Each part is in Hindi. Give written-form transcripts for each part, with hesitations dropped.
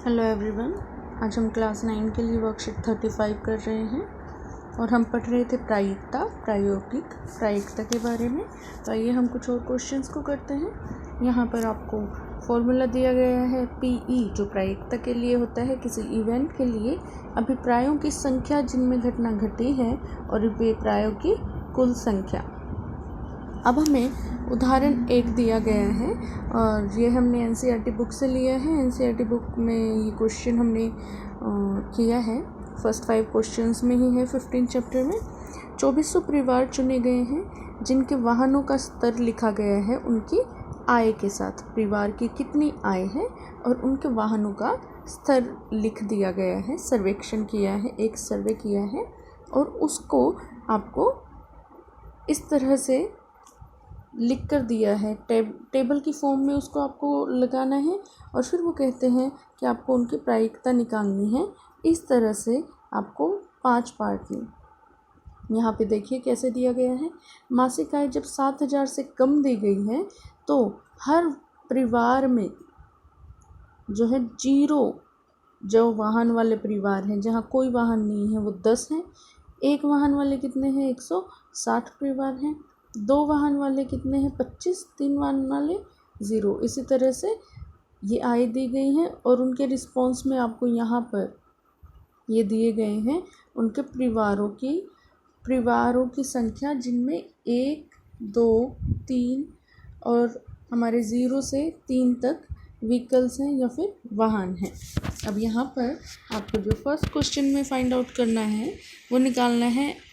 हेलो एवरीवन, आज हम क्लास 9 के लिए वर्कशीट 35 कर रहे हैं और हम पढ़ रहे थे प्रायोगिक प्रायिकता के बारे में। तो आइए हम कुछ और क्वेश्चंस को करते हैं। यहाँ पर आपको फॉर्मूला दिया गया है PE, जो प्रायिकता के लिए होता है किसी इवेंट के लिए अभिप्रायों की संख्या जिनमें घटना घटी है और अभिप्रायों की कुल संख्या। अब हमें उदाहरण 1 दिया गया है और ये हमने NCERT बुक से लिया है। NCERT बुक में ये क्वेश्चन हमने किया है, फर्स्ट 5 क्वेश्चंस में ही है। 15 चैप्टर में 2400 परिवार चुने गए हैं जिनके वाहनों का स्तर लिखा गया है उनकी आय के साथ। परिवार की कितनी आय है और उनके वाहनों का स्तर लिख दिया गया है। सर्वेक्षण किया है, एक सर्वे किया है और उसको आपको इस तरह से लिख कर दिया है, टेबल की फॉर्म में उसको आपको लगाना है और फिर वो कहते हैं कि आपको उनकी प्रायिकता निकालनी है। इस तरह से आपको 5 पार्ट में यहाँ पे देखिए कैसे दिया गया है। मासिक आय जब 7,000 से कम दी गई है तो हर परिवार में जो है 0 जो वाहन वाले परिवार हैं, जहाँ कोई वाहन नहीं है, वो 10 हैं। 1 वाहन वाले कितने हैं? 160 परिवार हैं। 2 वाहन वाले कितने हैं? 25। 3 वाहन वाले 0। इसी तरह से ये आय दी गई हैं और उनके रिस्पॉन्स में आपको यहाँ पर ये दिए गए हैं उनके परिवारों की संख्या जिनमें 1, 2, 3 और हमारे 0 से 3 तक व्हीकल्स हैं या फिर वाहन हैं। अब यहाँ पर आपको जो फर्स्ट क्वेश्चन में फाइंड आउट करना है वो निकालना है।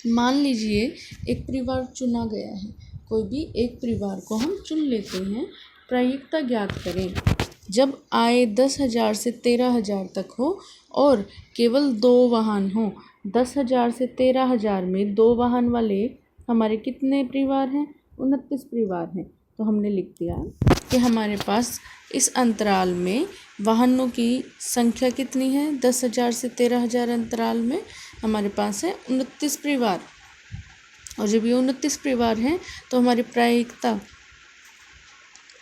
मान लीजिए एक परिवार चुना गया है, कोई भी एक परिवार को हम चुन लेते हैं। प्रायिकता ज्ञात करें जब आय 10,000 से 13,000 तक हो और केवल 2 वाहन हो। 10,000 से 13,000 में 2 वाहन वाले हमारे कितने परिवार हैं? 29 परिवार हैं। तो हमने लिख दिया कि हमारे पास इस अंतराल में वाहनों की संख्या कितनी है? 10,000 से 13,000 अंतराल में हमारे पास है 29 परिवार। और जब ये 29 परिवार हैं तो हमारी प्रायिकता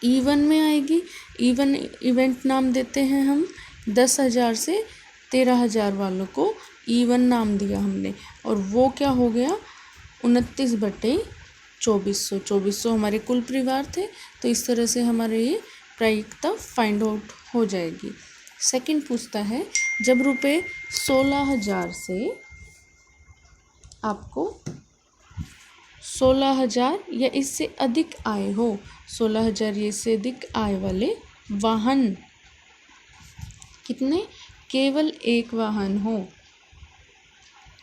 E1 में आएगी। E1 इवेंट नाम देते हैं हम। 10,000 से 13,000 वालों को E1 नाम दिया हमने और वो क्या हो गया? 29/2400। 2400 हमारे कुल परिवार थे। तो इस तरह से हमारे ये प्रायिकता फाइंड आउट हो जाएगी। सेकंड पूछता है जब रुपये 16,000 से आपको 16,000 या इससे अधिक आय हो, 16,000 या इससे अधिक आय वाले वाहन कितने? केवल 1 वाहन हो।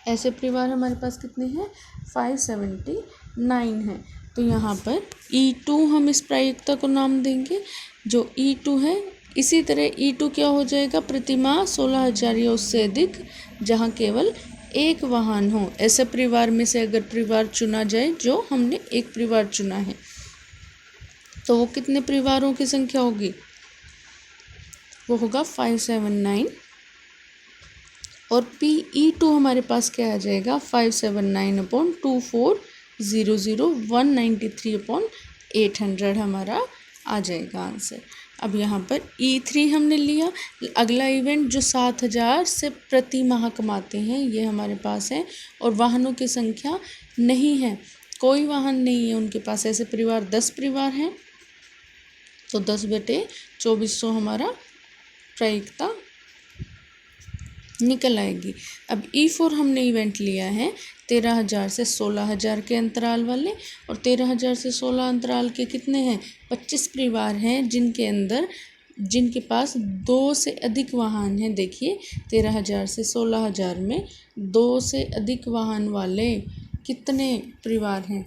ऐसे परिवार हमारे पास कितने हैं? 579 हैं। तो यहाँ पर E2 हम इस प्रायिकता को नाम देंगे, जो E2 है। इसी तरह E2 क्या हो जाएगा? प्रतिमाह 16,000 या उससे अधिक जहाँ केवल 1 वाहन हो। ऐसे परिवार में से अगर परिवार चुना जाए, जो हमने एक परिवार चुना है, तो वो कितने परिवारों की संख्या होगी? वो होगा 579 और PE2 हमारे पास क्या आ जाएगा? 579/2400 193/800 हमारा आ जाएगा आंसर। अब यहाँ पर E3 हमने लिया। अगला इवेंट जो 7,000 से प्रति माह कमाते हैं, ये हमारे पास है और वाहनों की संख्या नहीं है, कोई वाहन नहीं है उनके पास। ऐसे परिवार 10 परिवार हैं। तो 10/2400 हमारा प्रायिकता निकल आएगी। अब E4 हमने इवेंट लिया है 13,000 से 16,000 के अंतराल वाले और 13,000 से 16 अंतराल के कितने हैं? 25 परिवार हैं जिनके पास 2 से अधिक वाहन हैं। देखिए 13,000 से 16,000 में 2 से अधिक वाहन वाले कितने परिवार हैं?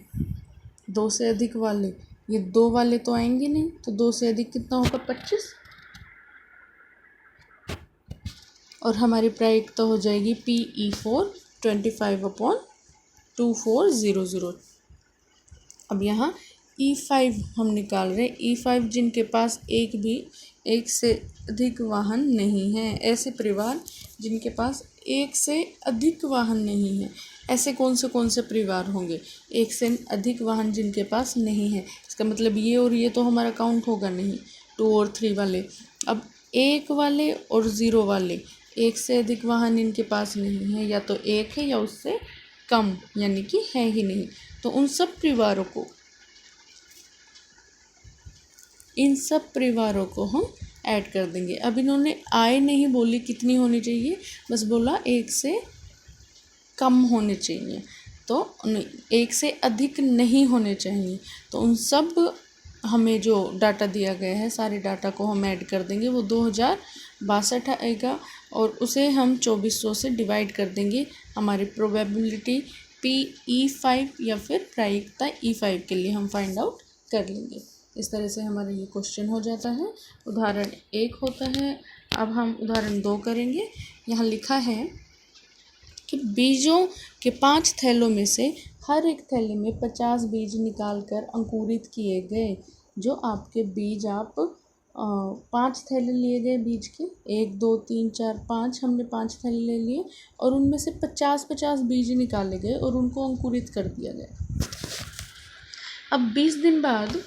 2 से अधिक वाले, ये 2 वाले तो आएंगे नहीं, तो 2 से अधिक कितना होगा? 25। और हमारी प्रायिकता हो जाएगी PE4 25/2400। अब यहाँ E5 हम निकाल रहे हैं। E5 जिनके पास एक से अधिक वाहन नहीं है। ऐसे परिवार जिनके पास 1 से अधिक वाहन नहीं है। ऐसे कौन से परिवार होंगे? 1 से अधिक वाहन जिनके पास नहीं है, इसका मतलब ये और ये तो हमारा काउंट होगा नहीं, 2 और 3 वाले। अब 1 वाले और 0 वाले, 1 से अधिक वाहन इनके पास नहीं है, या तो 1 है या उससे कम, यानी कि है ही नहीं। तो इन सब परिवारों को हम ऐड कर देंगे। अब इन्होंने आय नहीं बोली कितनी होनी चाहिए, बस बोला 1 से कम होने चाहिए, तो 1 से अधिक नहीं होने चाहिए। तो उन सब हमें जो डाटा दिया गया है, सारे डाटा को हम ऐड कर देंगे, वो 2062 आएगा, और उसे हम 2400 से डिवाइड कर देंगे हमारी प्रोबेबिलिटी PE5 या फिर प्रायिकता E5 के लिए हम फाइंड आउट कर लेंगे। इस तरह से हमारा ये क्वेश्चन हो जाता है। उदाहरण 1 होता है। अब हम उदाहरण 2 करेंगे। यहाँ लिखा है कि बीजों के 5 थैलों में से हर एक थैले में 50 बीज निकालकर अंकुरित किए गए। जो आपके बीज, आप 5 थैले लिए गए बीज के, 1 2 3 4 5, हमने 5 थैले ले लिए और उनमें से 50 बीज निकाले गए और उनको अंकुरित कर दिया गया। अब 20 दिन बाद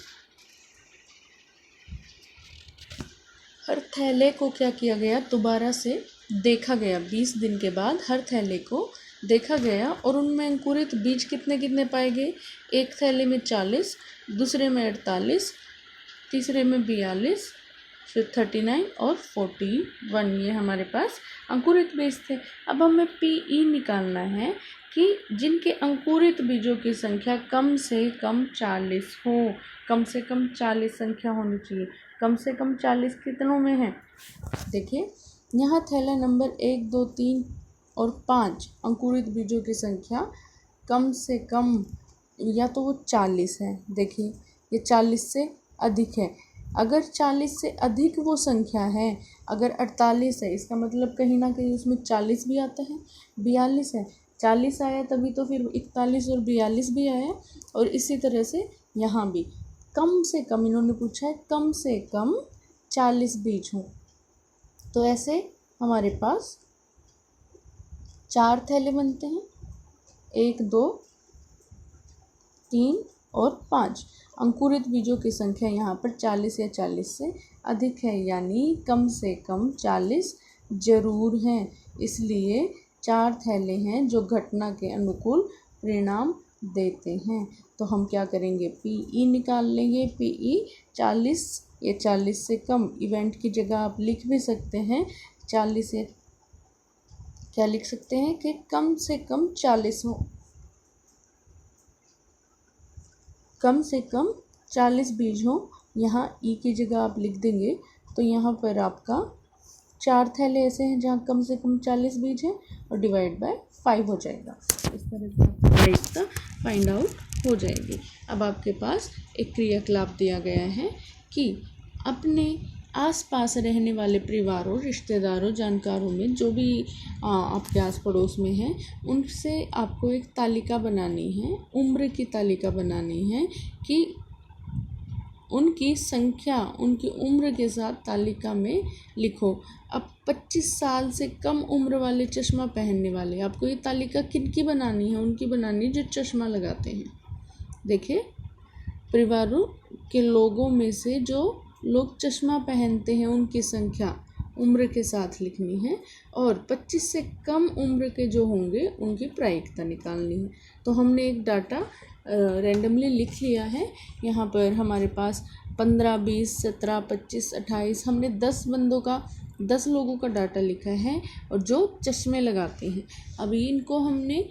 हर थैले को क्या किया गया, दोबारा से देखा गया। 20 दिन के बाद हर थैले को देखा गया और उनमें अंकुरित बीज कितने कितने पाए गए। एक थैले में 40, दूसरे में 48, तीसरे में 42, फिर 39 और 41, ये हमारे पास अंकुरित बीज थे। अब हमें PE निकालना है कि जिनके अंकुरित बीजों की संख्या कम से कम 40 हो। कम से कम 40 संख्या होनी चाहिए। कम से कम 40 कितनों में है, देखिए यहाँ थैला नंबर 1 2 3 और 5 अंकुरित बीजों की संख्या कम से कम या तो वो 40 है। देखिए ये 40 से अधिक है। अगर 40 से अधिक वो संख्या है, अगर 48 है, इसका मतलब कहीं ना कहीं उसमें 40 भी आता है। 42 है, 40 आया तभी तो फिर 41 और 42 भी आया। और इसी तरह से यहाँ भी कम से कम, इन्होंने पूछा है कम से कम 40 बीज हों। तो ऐसे हमारे पास 4 थैले बनते हैं, 1 2 3 और 5। अंकुरित बीजों की संख्या यहाँ पर 40 या 40 से अधिक है, यानी कम से कम 40 जरूर हैं। इसलिए 4 थैले हैं जो घटना के अनुकूल परिणाम देते हैं। तो हम क्या करेंगे, PE निकाल लेंगे। PE 40 या 40 से कम, इवेंट की जगह आप लिख भी सकते हैं 40 से, क्या लिख सकते हैं कि कम से कम 40 हो, कम से कम 40 बीज हो। यहाँ E की जगह आप लिख देंगे तो यहाँ पर आपका 4 थैले ऐसे हैं जहाँ कम से कम 40 बीज है और डिवाइड बाय 5 हो जाएगा। इस तरह से आपकी प्रायिकता फाइंड आउट हो जाएगी। अब आपके पास एक क्रियाकलाप दिया गया है कि अपने आसपास रहने वाले परिवारों, रिश्तेदारों, जानकारों में जो भी आपके आस पड़ोस में हैं, उनसे आपको एक तालिका बनानी है, उम्र की तालिका बनानी है कि उनकी संख्या उनकी उम्र के साथ तालिका में लिखो। अब 25 साल से कम उम्र वाले चश्मा पहनने वाले, आपको ये तालिका किनकी बनानी है, उनकी बनानी जो चश्मा लगाते हैं। देखिए परिवारों के लोगों में से जो लोग चश्मा पहनते हैं उनकी संख्या उम्र के साथ लिखनी है और 25 से कम उम्र के जो होंगे उनकी प्रायिकता निकालनी है। तो हमने एक डाटा रैंडमली लिख लिया है। यहाँ पर हमारे पास 15, 20, 17, 25, 28, हमने 10 लोगों का डाटा लिखा है और जो चश्मे लगाते हैं। अभी इनको हमने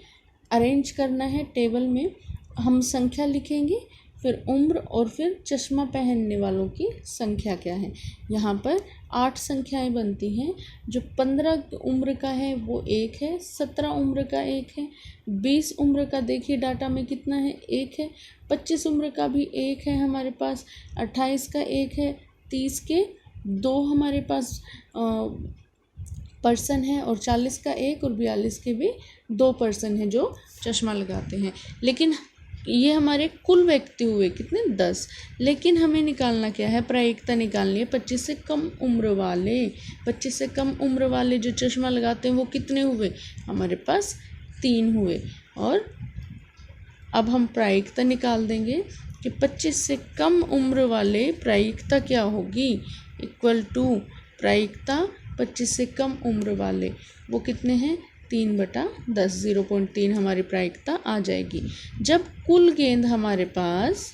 अरेंज करना है टेबल में। हम संख्या लिखेंगे, फिर उम्र और फिर चश्मा पहनने वालों की संख्या क्या है। यहाँ पर 8 संख्याएं बनती हैं। जो 15 उम्र का है वो 1 है, 17 उम्र का 1 है, 20 उम्र का देखिए डाटा में कितना है, 1 है, 25 उम्र का भी 1 है हमारे पास, 28 का 1 है, 30 के 2 हमारे पास पर्सन है और 40 का 1 और 42 के भी 2 पर्सन हैं जो चश्मा लगाते हैं। लेकिन ये हमारे कुल व्यक्ति हुए कितने, 10। लेकिन हमें निकालना क्या है, प्रायिकता निकालनी है 25 से कम उम्र वाले। 25 से कम उम्र वाले जो चश्मा लगाते हैं वो कितने हुए, हमारे पास 3 हुए। और अब हम प्रायिकता निकाल देंगे कि 25 से कम उम्र वाले प्रायिकता क्या होगी, इक्वल टू प्रायिकता 25 से कम उम्र वाले वो कितने हैं 3/10, 0.3 हमारी प्रायिकता आ जाएगी। जब कुल गेंद हमारे पास,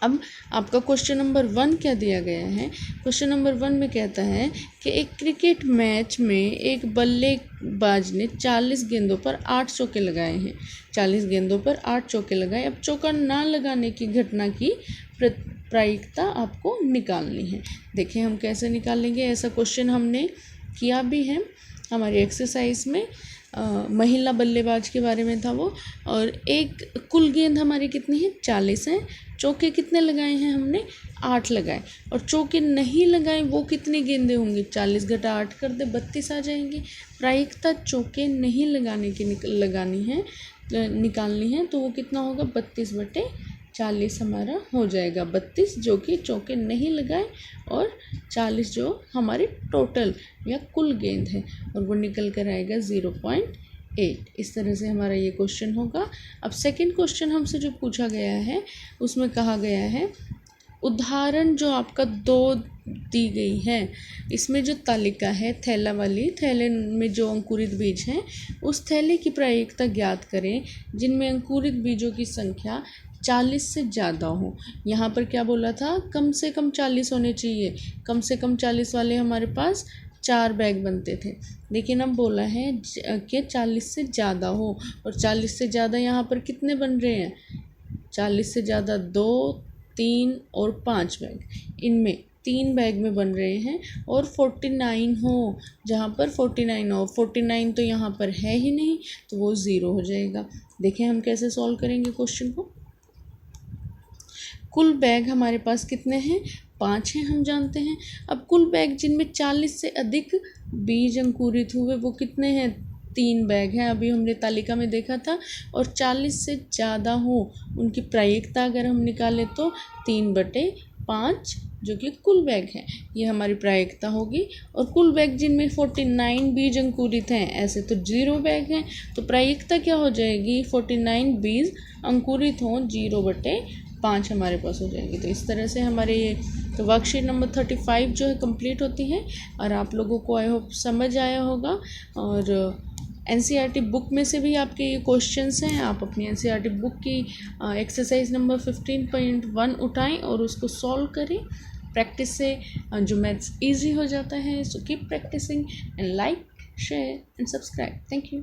अब आपका क्वेश्चन नंबर 1 क्या दिया गया है, क्वेश्चन नंबर 1 में कहता है कि एक क्रिकेट मैच में एक बल्लेबाज ने 40 गेंदों पर 8 चौके लगाए हैं। 40 गेंदों पर 8 चौके लगाए। अब चौका ना लगाने की घटना की प्रायिकता आपको निकालनी है। देखिए हम कैसे निकालेंगे, ऐसा क्वेश्चन हमने किया भी है हमारी एक्सरसाइज में। महिला बल्लेबाज के बारे में था वो। और एक कुल गेंद हमारी कितनी है 40 है। चौके कितने लगाए हैं हमने 8 लगाए। और चौके नहीं लगाए वो कितनी गेंदें होंगी 40 घटा 8 कर दे 32 आ जाएंगी। प्रायिकता चौके नहीं लगाने की निकालनी है तो वो कितना होगा 32/40 हमारा हो जाएगा। 32 जो कि चौके नहीं लगाए और 40 जो हमारी टोटल या कुल गेंद है और वो निकल कर आएगा 0.8। इस तरह से हमारा ये क्वेश्चन होगा। अब सेकंड क्वेश्चन हमसे जो पूछा गया है उसमें कहा गया है उदाहरण जो आपका 2 दी गई है, इसमें जो तालिका है थैला वाली, थैले में जो अंकुरित बीज हैं उस थैले की प्रायिकता ज्ञात करें जिनमें अंकुरित बीजों की संख्या 40 से ज़्यादा हो। यहाँ पर क्या बोला था, कम से कम 40 होने चाहिए। कम से कम 40 वाले हमारे पास 4 बैग बनते थे, लेकिन अब बोला है कि 40 से ज़्यादा हो। और 40 से ज़्यादा यहाँ पर कितने बन रहे हैं 40 से ज़्यादा 2, 3 और 5 बैग, इनमें 3 बैग में बन रहे हैं। और 49 हो, जहाँ पर 49 हो, 49 तो यहाँ पर है ही नहीं तो वो 0 हो जाएगा। देखें हम कैसे सॉल्व करेंगे क्वेश्चन को। कुल बैग हमारे पास कितने हैं 5 हैं, हम जानते हैं। अब कुल बैग जिनमें 40 से अधिक बीज अंकुरित हुए वो कितने हैं 3 बैग हैं, अभी हमने तालिका में देखा था। और 40 से ज़्यादा हो उनकी प्रायिकता अगर हम निकालें तो 3/5 जो कि कुल बैग हैं, ये हमारी प्रायिकता होगी। और कुल बैग जिनमें 49 बीज अंकुरित हैं, ऐसे तो 0 बैग हैं, तो प्रायिकता क्या हो जाएगी 49 बीज अंकुरित हों 0/5 हमारे पास हो जाएगी। तो इस तरह से हमारे ये तो वर्कशीट नंबर 35 जो है कंप्लीट होती है। और आप लोगों को आई होप समझ आया होगा। और NCERT बुक में से भी आपके ये क्वेश्चंस हैं, आप अपनी NCERT बुक की एक्सरसाइज नंबर 15.1 उठाएं और उसको सॉल्व करें। प्रैक्टिस से जो मैथ्स इजी हो जाता है। So keep practicing and like, share and subscribe. Thank you.